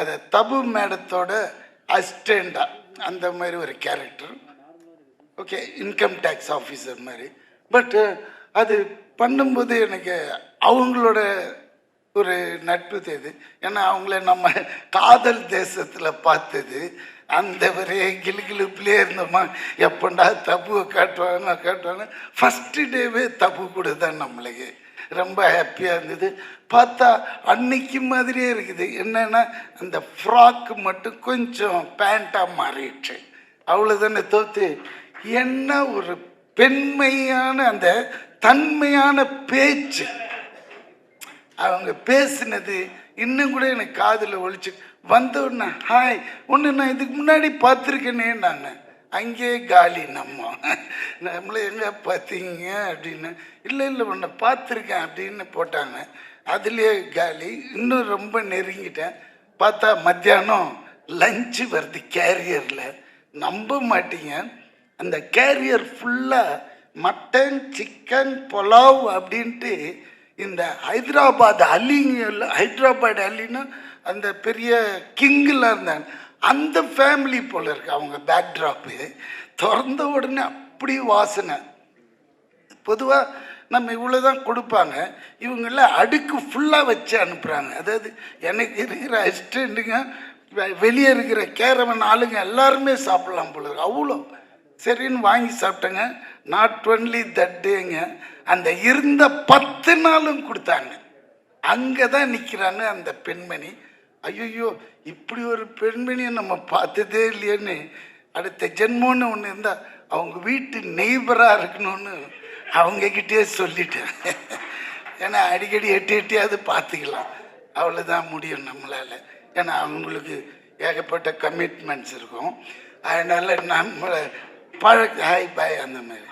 அதை தபு மேடத்தோட அசிஸ்டண்டா அந்த மாதிரி ஒரு character. Okay, income tax officer மாதிரி. பட்டு அது பண்ணும்போது எனக்கு அவங்களோட ஒரு நட்பு தேது. ஏன்னா அவங்கள நம்ம காதல் தேசத்தில் பார்த்தது. அந்த ஒரே கிளுகிளுப்புலேயே இருந்தோமா, எப்பண்டா தப்புவை காட்டுவாங்க. ஃபஸ்ட்டு டேவே தப்பு கூட தான் நம்மளுக்கு ரொம்ப ஹாப்பியாக இருந்தது. பார்த்தா அன்னைக்கு மாதிரியே இருக்குது. என்னென்னா அந்த ஃப்ராக்கு மட்டும் கொஞ்சம் பேண்ட்டாக மாறிடுச்சு, அவ்வளோதானே தோற்று. என்ன ஒரு பெண்மையான அந்த தன்மையான பேச்சு, அவங்க பேசினது இன்னும் கூட எனக்கு காதில் ஒழிச்சு வந்த உடனே ஹாய் ஒன்று நான் இதுக்கு முன்னாடி பார்த்துருக்கேனே. நாங்கள் அங்கேயே காலி நம்மளை எங்கே பார்த்தீங்க அப்படின்னு. இல்லை உன்னை பார்த்துருக்கேன் அப்படின்னு போட்டாங்க. அதுலேயே காலி. இன்னும் ரொம்ப நெருங்கிட்டேன். பார்த்தா மத்தியானம் லஞ்சு வருது கேரியரில். நம்ப மாட்டீங்க, அந்த கேரியர் ஃபுல்லாக மட்டன் சிக்கன் புலாவ் அப்படின்ட்டு இந்த ஹைதராபாத் அலின்னா அந்த பெரிய கிங்கில் இருந்தாங்க, அந்த ஃபேமிலி போல் இருக்கு அவங்க பேக்ட்ராப்பு. திறந்த உடனே அப்படி வாசனை. பொதுவாக நம்ம இவ்வளோ தான் கொடுப்பாங்க, இவங்கெல்லாம் அடுக்கு ஃபுல்லாக வச்சு அனுப்புகிறாங்க. அதாவது எனக்கு இருக்கிற அசிஸ்டண்ட்டுங்க, வெளியே இருக்கிற கேரவன் ஆளுங்க எல்லாருமே சாப்பிட்லாம் போல இருக்கு. அவ்வளோ சரின்னு வாங்கி சாப்பிட்டேங்க. நாட் ஒன்லி தட் டேங்க, அந்த இருந்த 10 நாளும் கொடுத்தாங்க. அங்கே தான் நிற்கிறாங்க அந்த பெண்மணி. ஐயோ, இப்படி ஒரு பெண்மணியை நம்ம பார்த்ததே இல்லையேன்னு. அடுத்த ஜென்மோன்னு ஒன்று இருந்தால் அவங்க வீட்டு நெய்பராக இருக்கணும்னு அவங்கக்கிட்டே சொல்லிட்டேன். ஏன்னா அடிக்கடி எட்டியாவது பார்த்துக்கலாம், அவ்வளோதான் முடியும் நம்மளால். ஏன்னா அவங்களுக்கு ஏகப்பட்ட கமிட்மெண்ட்ஸ் இருக்கும். அதனால் நம்மளை ஹாய் பாய் அந்த மாதிரி